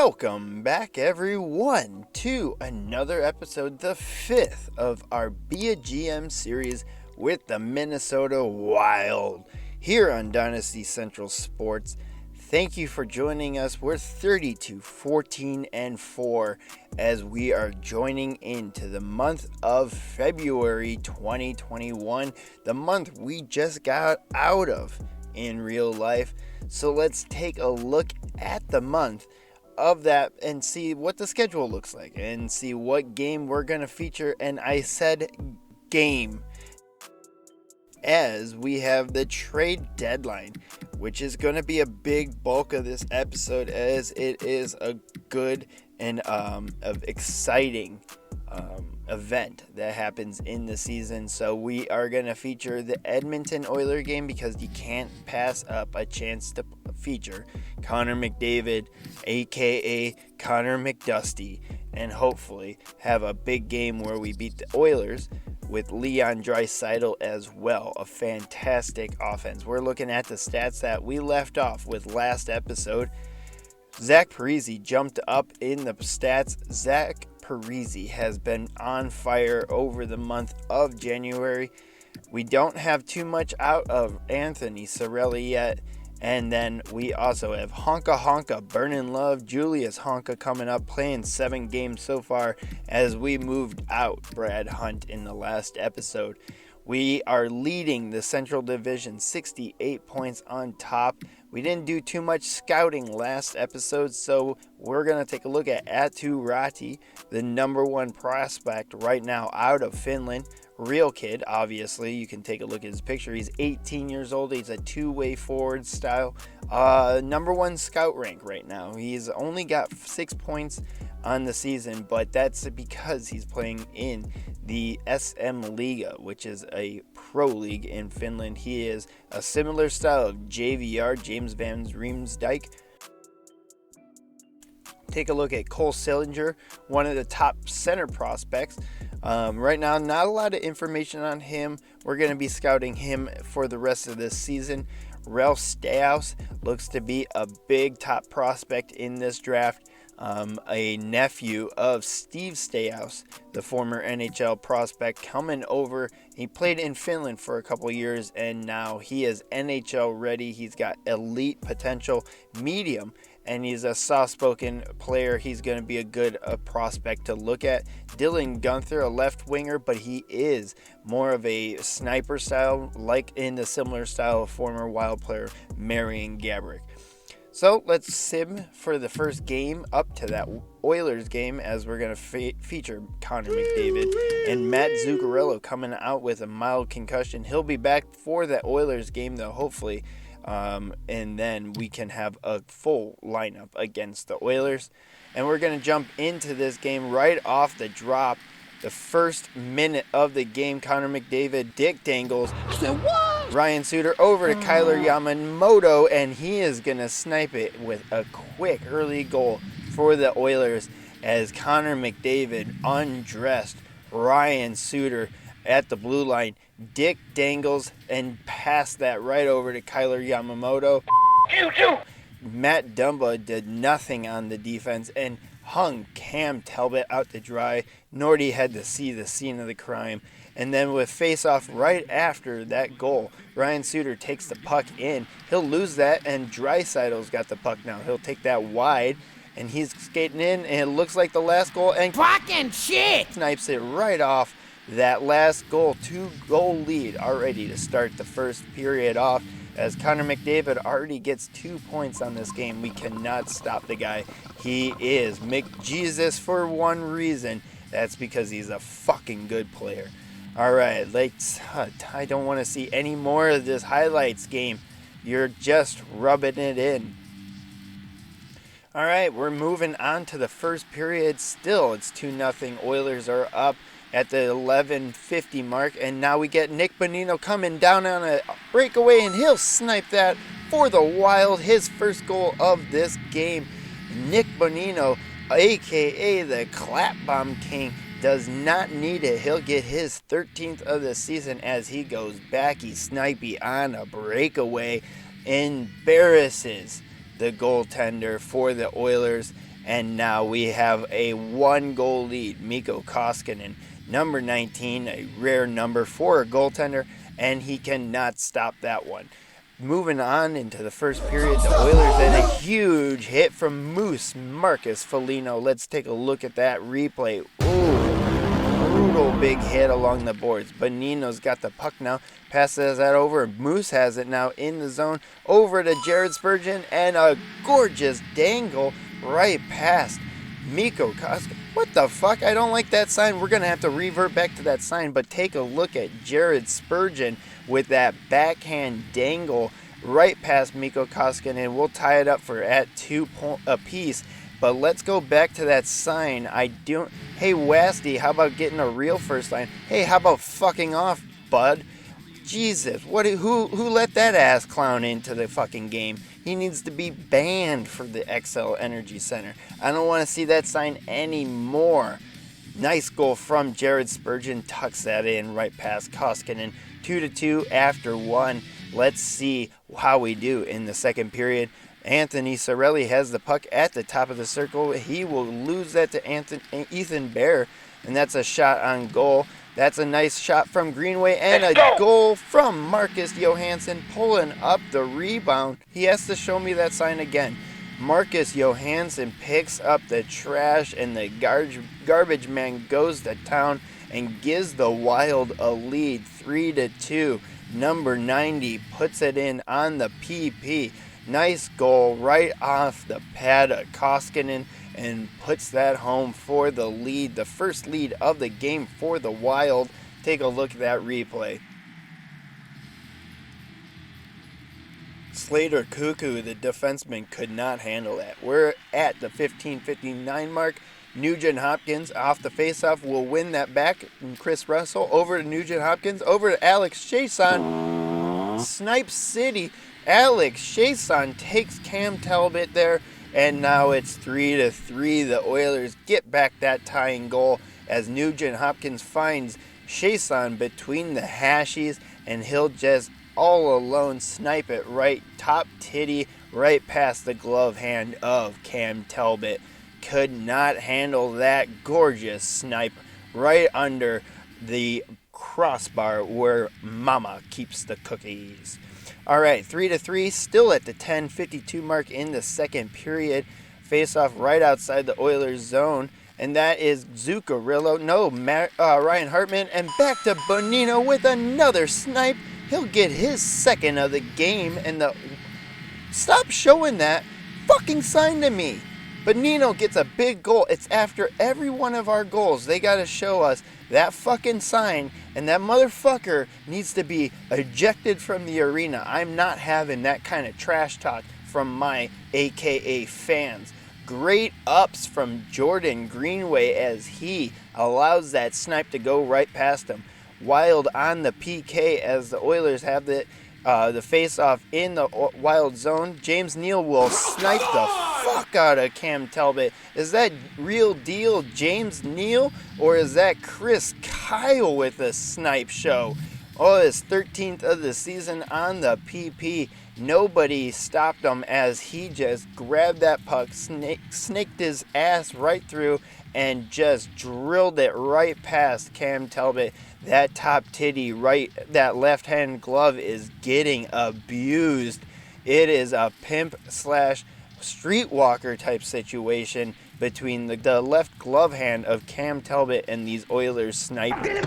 Welcome back, everyone, to another episode, the 5th of our Be a GM series with the Minnesota Wild here on Dynasty Central Sports. Thank you for joining us. We're 32-14-4 as we are joining into the month of February 2021, the month we just got out of in real life. So let's take a look at the month of that and see what the schedule looks like and see what game we're going to feature. And I said game as we have the trade deadline, which is going to be a big bulk of this episode as it is a good and exciting event that happens in the season. So we are going to feature the Edmonton Oilers game because you can't pass up a chance to feature Connor McDavid, aka Connor McDusty, and hopefully have a big game where we beat the Oilers with Leon Draisaitl as well. A fantastic offense. We're looking at the stats that we left off with last episode. Zach Parise jumped up in the stats. Zach Parise has been on fire over the month of January. We don't have too much out of Anthony Cirelli yet. And then we also have Honka Burnin' Love, Julius Honka coming up, playing 7 games so far as we moved out Brad Hunt in the last episode. We are leading the Central Division 68 points on top. We didn't do too much scouting last episode, so we're going to take a look at Aatu Raty, the number 1 prospect right now out of Finland. Real kid, obviously. You can take a look at his picture. He's 18 years old. He's a two-way forward style. Number 1 scout rank right now. He's only got 6 points on the season, but that's because he's playing in the SM Liga, which is a pro league in Finland. He is a similar style of JVR, James Van Riemsdyk. Take a look at Cole Sillinger, one of the top center prospects. Right now, not a lot of information on him. We're going to be scouting him for the rest of this season. Ralph Staios looks to be a big top prospect in this draft. A nephew of Steve Staios, the former NHL prospect, coming over. He played in Finland for a couple years, and now he is NHL ready. He's got elite potential, medium, and he's a soft-spoken player. He's going to be a good prospect to look at. Dylan Gunther, a left winger, but he is more of a sniper style, like in the similar style of former Wild player Marian Gaborik. So let's sim for the first game up to that Oilers game as we're going to feature Connor McDavid and Matt Zuccarello coming out with a mild concussion. He'll be back for the Oilers game though, hopefully. And then we can have a full lineup against the Oilers. And we're going to jump into this game right off the drop. The first minute of the game, Connor McDavid dick dangles Ryan Suter over to Kailer Yamamoto, and he is going to snipe it with a quick early goal for the Oilers as Connor McDavid undressed Ryan Suter at the blue line. Dick dangles and passed that right over to Kailer Yamamoto. Matt Dumba did nothing on the defense and hung Cam Talbot out to dry. Nordy had to see the scene of the crime. And then with face-off right after that goal, Ryan Suter takes the puck in. He'll lose that, and Draisaitl's got the puck now. He'll take that wide, and he's skating in, and it looks like the last goal. And fucking shit! Snipes it right off that last goal. 2-goal lead already to start the first period off as Connor McDavid already gets 2 points on this game. We cannot stop the guy. He is McJesus for one reason. That's because he's a fucking good player. All right, I don't want to see any more of this highlights game. You're just rubbing it in. All right, we're moving on to the first period. Still, it's 2-0. Oilers are up at the 11:50 mark, and now we get Nick Bonino coming down on a breakaway, and he'll snipe that for the Wild. His first goal of this game. Nick Bonino, a.k.a. the Clap Bomb King, does not need it. He'll get his 13th of the season as he goes backy snipey on a breakaway. Embarrasses the goaltender for the Oilers And now we have a 1-goal lead. Mikko Koskinen, number 19, a rare number for a goaltender, and he cannot stop that one. Moving on into the first period, the Oilers had a huge hit from Moose Marcus Foligno. Let's take a look at that replay. Ooh, brutal big hit along the boards. Bonino's got the puck now, passes that over. Moose has it now in the zone, over to Jared Spurgeon, and a gorgeous dangle right past Mikko Koskinen. What the fuck? I don't like that sign. We're going to have to revert back to that sign, but take a look at Jared Spurgeon with that backhand dangle right past Mikko Koskinen. We'll tie it up for at 2 apiece. But let's go back to that sign. Hey, Wasty, how about getting a real first line? Hey, how about fucking off, bud? Jesus, who let that ass clown into the fucking game? He needs to be banned for the XL Energy Center. I don't want to see that sign anymore. Nice goal from Jared Spurgeon. Tucks that in right past Koskinen. 2-2 after 1. Let's see how we do in the second period. Anthony Cirelli has the puck at the top of the circle. He will lose that to Ethan Bear, and that's a shot on goal. That's a nice shot from Greenway and a goal from Marcus Johansson pulling up the rebound. He has to show me that sign again. Marcus Johansson picks up the trash and the garbage man goes to town and gives the Wild a lead 3-2. Number 90 puts it in on the PP. Nice goal right off the pad of Koskinen and puts that home for the lead, the first lead of the game for the Wild. Take a look at that replay. Slater Cuckoo, the defenseman, could not handle that. We're at the 15:59 mark. Nugent Hopkins off the faceoff will win that back. And Chris Russell over to Nugent Hopkins, over to Alex Chiasson. Snipe City. Alex Chiasson takes Cam Talbot there, and now it's 3-3. The Oilers get back that tying goal as Nugent Hopkins finds Chiasson between the hashies, and he'll just all alone snipe it right top titty right past the glove hand of Cam Talbot. Could not handle that gorgeous snipe right under the crossbar where Mama keeps the cookies. All right, 3-3, still at the 10:52 mark in the second period. Face off right outside the Oilers zone, and that is Zuccarello. No, Ryan Hartman, and back to Bonino with another snipe. He'll get his second of the game, and stop showing that fucking sign to me. Bonino gets a big goal. It's after every one of our goals. They got to show us that fucking sign, and that motherfucker needs to be ejected from the arena. I'm not having that kind of trash talk from my AKA fans. Great ups from Jordan Greenway as he allows that snipe to go right past him. Wild on the PK as the Oilers have the face-off in the Wild zone. James Neal will snipe the fuck out of Cam Talbot. Is that real deal James Neal, or is that Chris Kyle with a snipe show? Oh, his 13th of the season on the PP. Nobody stopped him as he just grabbed that puck, snaked his ass right through, and just drilled it right past Cam Talbot. That top titty that left hand glove is getting abused. It is a pimp / streetwalker type situation between the left glove hand of Cam Talbot and these Oilers snipers.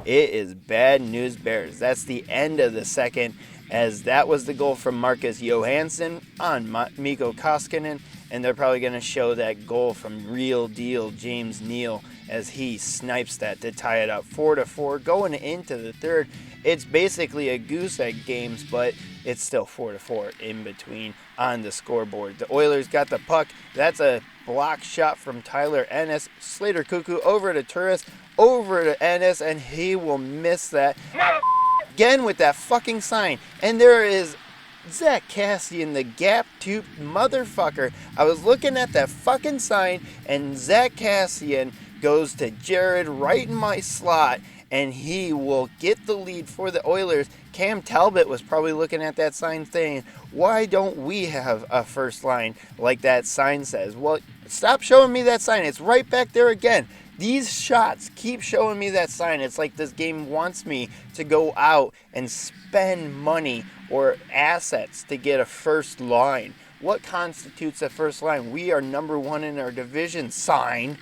It is bad news bears. That's the end of the second, as that was the goal from Marcus Johansson on Mikko Koskinen, and they're probably going to show that goal from real deal James Neal as he snipes that to tie it up 4-4 going into the third. It's basically a goose egg games, but it's still 4-4 in between on the scoreboard. The Oilers got the puck. That's a block shot from Tyler Ennis. Slater Cuckoo over to Turris, over to Ennis, and he will miss that again with that fucking sign. And there is Zach Cassian, the gap-toothed motherfucker. I was looking at that fucking sign, and Zach Cassian goes to Jared right in my slot and he will get the lead for the Oilers. Cam Talbot was probably looking at that sign saying, why don't we have a first line like that sign says? Well, stop showing me that sign. It's right back there again. These shots keep showing me that sign. It's like this game wants me to go out and spend money or assets to get a first line. What constitutes a first line? We are number one in our division, sign.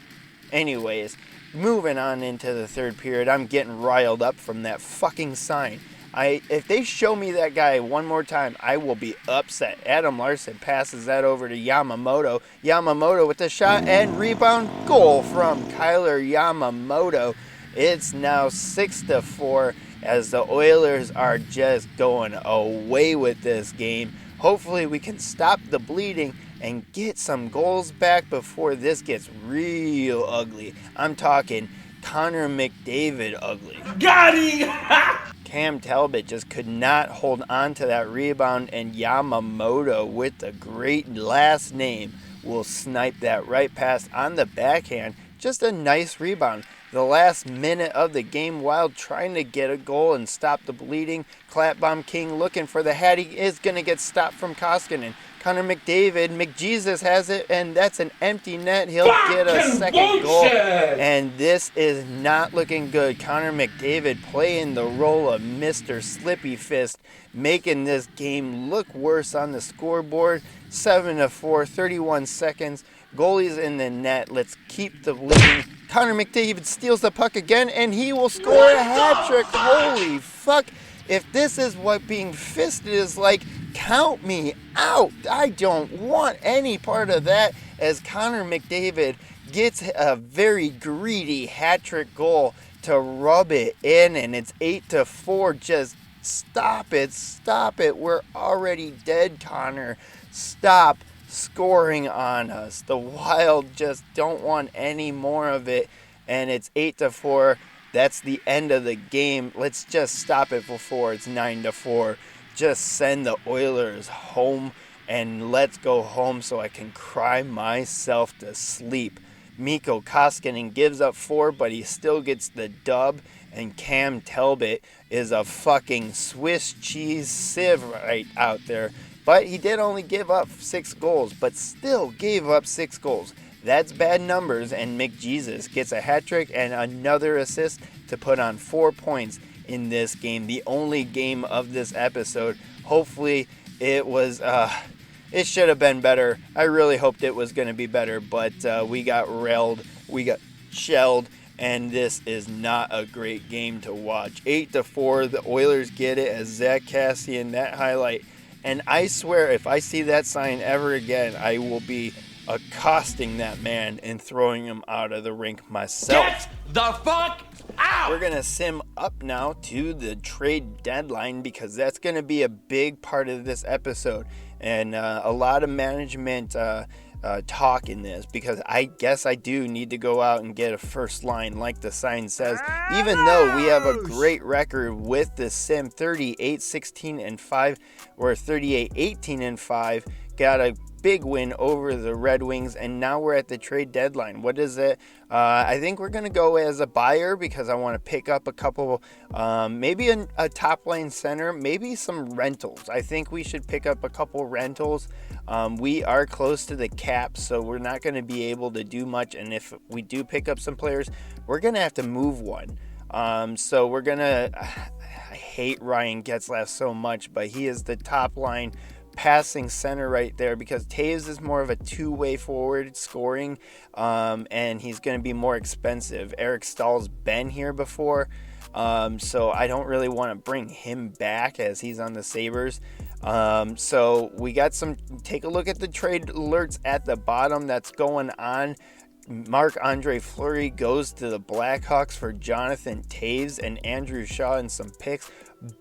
Anyways, moving on into the third period, I'm getting riled up from that fucking sign. If they show me that guy one more time, I will be upset. Adam Larson passes that over to Yamamoto. Yamamoto with the shot and rebound. Goal from Kyler Yamamoto. It's now 6-4 as the Oilers are just going away with this game. Hopefully we can stop the bleeding and get some goals back before this gets real ugly. I'm talking Connor McDavid ugly. Got him! Cam Talbot just could not hold on to that rebound, and Yamamoto with the great last name will snipe that right pass on the backhand. Just a nice rebound. The last minute of the game, Wild trying to get a goal and stop the bleeding. Clapbomb King looking for the hat. He is going to get stopped from Koskinen. Connor McDavid, McJesus has it, and that's an empty net. He'll get a second goal, and this is not looking good. Connor McDavid playing the role of Mr. Slippy Fist, making this game look worse on the scoreboard. 7-4, 31 seconds. Goalie's in the net. Let's keep the lead. Connor McDavid steals the puck again, and he will score a hat trick. Holy fuck. If this is what being fisted is like, count me out. I don't want any part of that, as Connor McDavid gets a very greedy hat trick goal to rub it in, and it's 8-4. Just stop it. Stop it. We're already dead, Connor. Stop scoring on us. The Wild just don't want any more of it, and it's 8-4. That's the end of the game. Let's just stop it before it's 9-4. Just send the Oilers home and let's go home so I can cry myself to sleep. Mikko Koskinen gives up 4, but he still gets the dub. And Cam Talbot is a fucking Swiss cheese sieve right out there. But he did only give up 6 goals, but still gave up 6 goals. That's bad numbers, and McJesus gets a hat trick and another assist to put on 4 points in this game, the only game of this episode. Hopefully it was, it should have been better. I really hoped it was going to be better, but we got railed, we got shelled, and this is not a great game to watch. 8-4, the Oilers get it as Zach Cassian, that highlight. And I swear, if I see that sign ever again, I will be accosting that man and throwing him out of the rink myself. Get the fuck out! We're going to sim up now to the trade deadline, because that's going to be a big part of this episode. And a lot of management talk in this, because I guess I do need to go out and get a first line like the sign says, even though we have a great record with the sim, 38-16-5 or 38-18-5. Got a big win over the Red Wings, and now we're at the trade deadline. What is it? I think we're going to go as a buyer, because I want to pick up a couple, maybe a top line center, maybe some rentals. I think we should pick up a couple rentals. We are close to the cap, so we're not going to be able to do much, and if we do pick up some players, we're going to have to move one. So we're going to, I hate Ryan Getzlaf so much, but he is the top line passing center right there, because Taves is more of a two-way forward scoring, and he's going to be more expensive. Eric Stahl's been here before, so I don't really want to bring him back as he's on the Sabres. So we got some, take a look at the trade alerts at the bottom that's going on. Marc-Andre Fleury goes to the Blackhawks for Jonathan Taves and Andrew Shaw and some picks.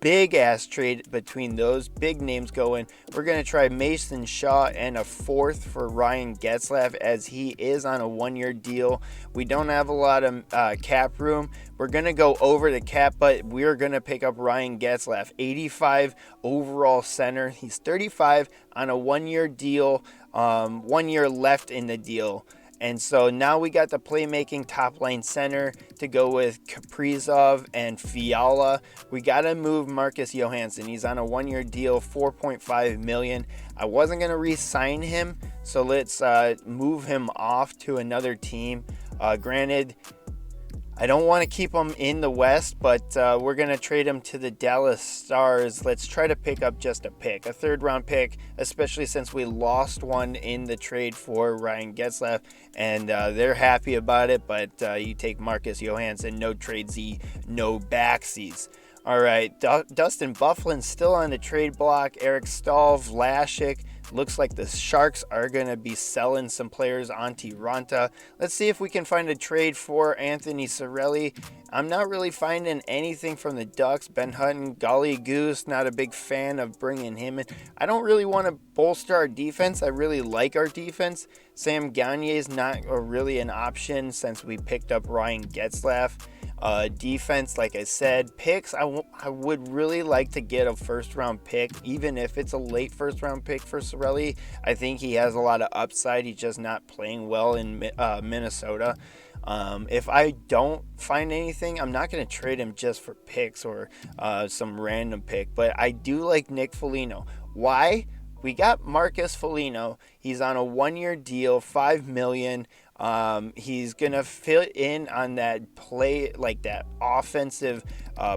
Big ass trade between those big names going. We're going to try Mason Shaw and a 4th for Ryan Getzlaf, as he is on a 1-year deal. We don't have a lot of cap room. We're going to go over the cap, but we're going to pick up Ryan Getzlaf, 85 overall center. He's 35 on a 1-year deal, 1 year left in the deal. And so now we got the playmaking top line center to go with Kaprizov and Fiala. We got to move Marcus Johansson. He's on a 1-year deal, $4.5 million. I wasn't going to re-sign him, so let's move him off to another team. Granted, I don't want to keep him in the West, but we're going to trade him to the Dallas Stars. Let's try to pick up just a pick, a third-round pick, especially since we lost one in the trade for Ryan Getzlaf, and they're happy about it, but you take Marcus Johansson, no tradesy, no backsies. All right, Dustin Byfuglien's still on the trade block. Eric Stahl, Vlasic. Looks like the Sharks are going to be selling some players on Tiranta. Let's see if we can find a trade for Anthony Cirelli. I'm not really finding anything from the Ducks. Ben Hutton, golly goose, not a big fan of bringing him in. I don't really want to bolster our defense. I really like our defense. Sam Gagner is not really an option since we picked up Ryan Getzlaf. Defense, like I said. Picks, I would really like to get a first-round pick, even if it's a late first-round pick for Cirelli. I think he has a lot of upside. He's just not playing well in Minnesota. If I don't find anything, I'm not going to trade him just for picks or some random pick. But I do like Nick Foligno. Why? We got Marcus Foligno. He's on a 1-year deal, $5 million. He's going to fit in on that play, like that offensive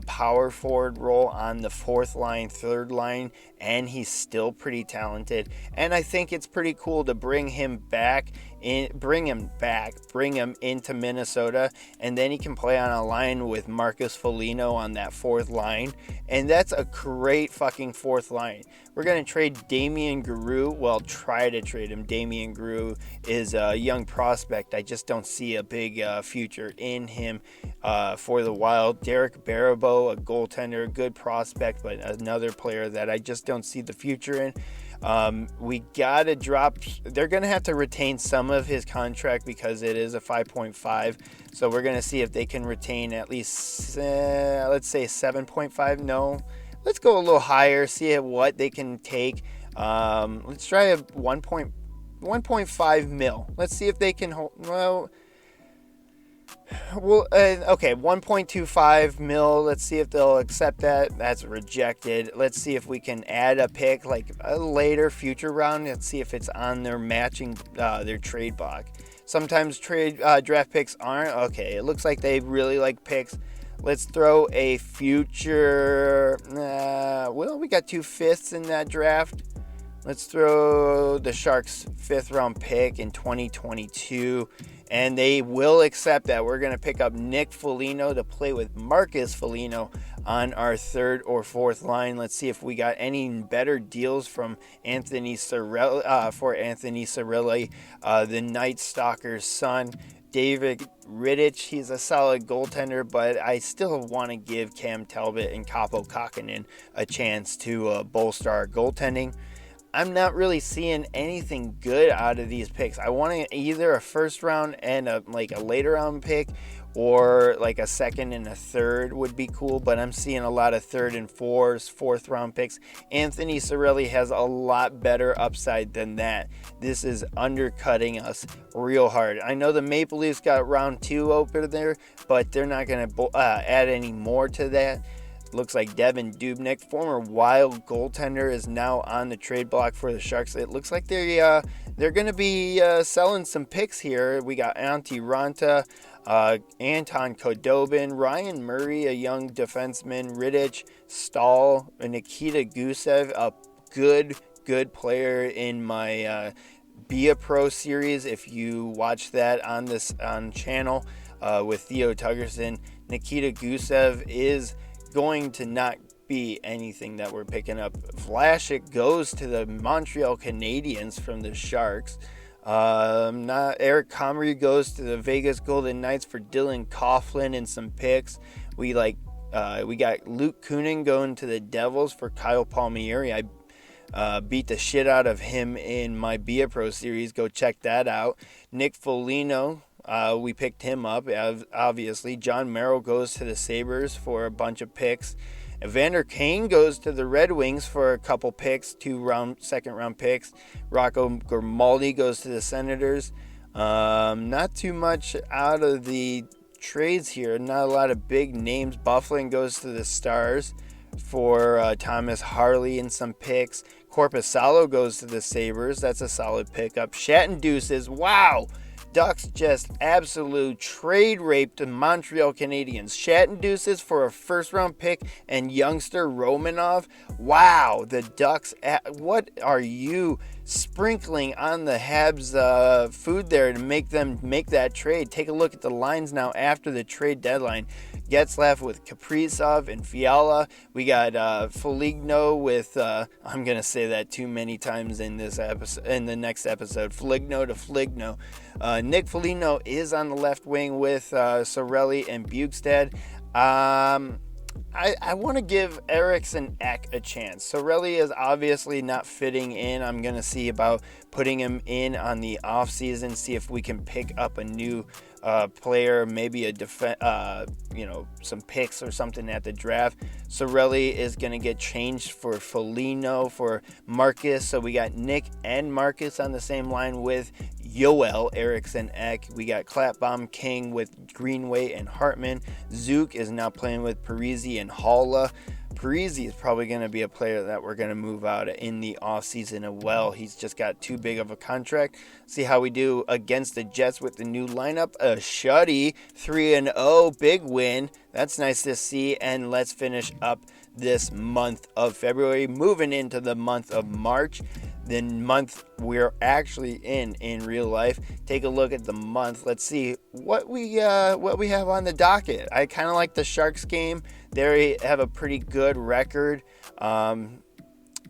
power forward role on the fourth line, third line, and he's still pretty talented. And I think it's pretty cool to bring him into Minnesota, and then he can play on a line with Marcus Foligno on that fourth line, and that's a great fucking fourth line. We're going to trade Damien Guru. Well, try to trade him. Damien Guru is a young prospect. I just don't see a big future in him for the Wild. Derek Baribeau, a goaltender, a good prospect, but another player that I just don't see the future in. We got to drop. They're going to have to retain some of his contract because it is a 5.5. So we're going to see if they can retain at least, let's say 7.5. No. Let's go a little higher, see what they can take. Let's try a 1.5 mil. Let's see if they can hold. Okay, 1.25 mil. Let's see if they'll accept that. That's rejected. Let's see if we can add a pick, like a later future round. Let's see if it's on their matching their trade block. Sometimes draft picks aren't. Okay, it looks like they really like picks. Let's throw a future. We got 2 fifths in that draft. Let's throw the Sharks' 5th-round pick in 2022, and they will accept that. We're going to pick up Nick Foligno to play with Marcus Foligno on our 3rd or 4th line. Let's see if we got any better deals from Anthony Cirelli, the Night Stalker's son. David Rittich, he's a solid goaltender, but I still want to give Cam Talbot and Kaapo Kähkönen a chance to bolster our goaltending. I'm not really seeing anything good out of these picks. I want either a first round and a later round pick, or like a second and a third would be cool, but I'm seeing a lot of 3rd and 4th round picks. Anthony Cirelli has a lot better upside than that. This is undercutting us real hard. I know the Maple Leafs got round 2 open there, but they're not going to add any more to that. Looks like Devin Dubnyk, former Wild goaltender, is now on the trade block for the Sharks. It looks like they're going to be selling some picks here. We got Antti Ranta, Anton Khudobin, Ryan Murray, a young defenseman, Rittich, Stahl, Nikita Gusev, a good player in my Be a Pro series. If you watch that on channel with Theo Tuggerson, Nikita Gusev is going to not be anything that we're picking up. Vlasic goes to the Montreal Canadiens from the Sharks. Eric Comrie goes to the Vegas Golden Knights for Dylan Coughlin and some picks. We got Luke Kunin going to the Devils for Kyle Palmieri. I beat the shit out of him in my Be a Pro series. Go check that out. Nick Foligno, we picked him up, obviously. John Merrill goes to the Sabres for a bunch of picks. Evander Kane goes to the Red Wings for a couple picks, 2 second-round picks. Rocco Grimaldi goes to the Senators. Not too much out of the trades here. Not a lot of big names. Bufflin goes to the Stars for Thomas Harley and some picks. Korpisalo goes to the Sabres. That's a solid pickup. Shatton Deuces. Wow. Ducks just absolute trade raped the Montreal Canadiens. Shatton Deuces for a first-round pick and youngster Romanov. Wow, the Ducks, what are you sprinkling on the Habs food there to make them make that trade? Take a look at the lines now after the trade deadline. Getzlaf with Kaprizov and Fiala. We got Foligno with I'm gonna say that too many times in this episode. In the next episode, Foligno to Fligno. Nick Foligno is on the left wing with Sorelli and Bukestad. I want to give Eriksson Ek a chance. Sorelli is obviously not fitting in. I'm going to see about putting him in on the offseason, see if we can pick up a new player, maybe some picks or something at the draft. Sorelli is going to get changed for Foligno, for Marcus. So we got Nick and Marcus on the same line with Yoel Eriksson Ek. We got Clapbaum King with Greenway and Hartman. Zook is now playing with Parisi and Halla. Parisi is probably going to be a player that we're going to move out in the offseason as well. He's just got too big of a contract. See how we do against the Jets with the new lineup. A shutty 3-0, big win. That's nice to see. And let's finish up this month of February, moving into the month of March. The month we're actually in real life. Take a look at the month. Let's see what we have on the docket. I kind of like the Sharks game. They have a pretty good record.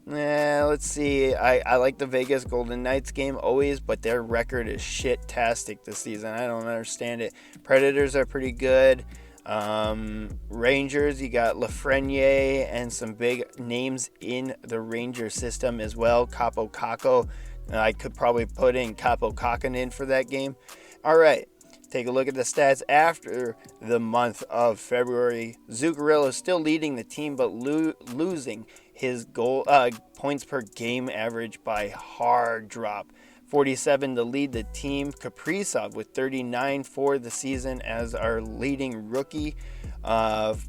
Let's see. I like the Vegas Golden Knights game always, but their record is shit-tastic this season. I don't understand it. Predators are pretty good. Rangers, you got Lafreniere and some big names in the Ranger system as well. Capo Caco, I could probably put in Capo Kakinen for that game. All right, take a look at the stats after the month of February. Zuccarello is still leading the team, but losing his goal points per game average by hard drop. 47 to lead the team. Kaprizov with 39 for the season as our leading rookie.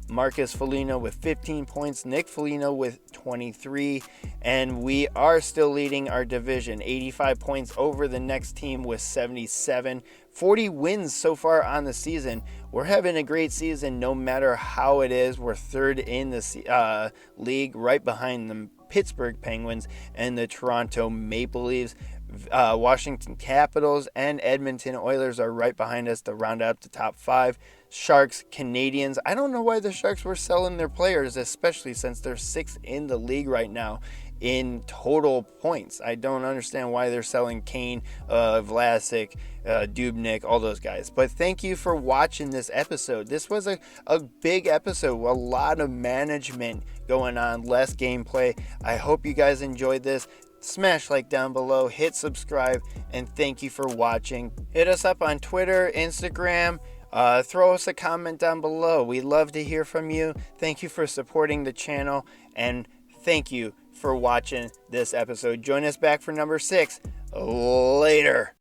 Marcus Foligno with 15 points. Nick Foligno with 23. And we are still leading our division. 85 points over the next team with 77. 40 wins so far on the season. We're having a great season no matter how it is. We're third in the league, right behind the Pittsburgh Penguins and the Toronto Maple Leafs. Washington Capitals and Edmonton Oilers are right behind us to round out the top 5. Sharks, Canadians. I don't know why the Sharks were selling their players, especially since they're 6th in the league right now in total points. I don't understand why they're selling Kane, Vlasic, Dubnyk, all those guys. But thank you for watching this episode. This was a big episode, a lot of management going on, less gameplay. I hope you guys enjoyed this. Smash like down below, hit subscribe, and thank you for watching. Hit us up on Twitter, Instagram, throw us a comment down below. We love to hear from you. Thank you for supporting the channel, and thank you for watching this episode. Join us back for number 6. Later.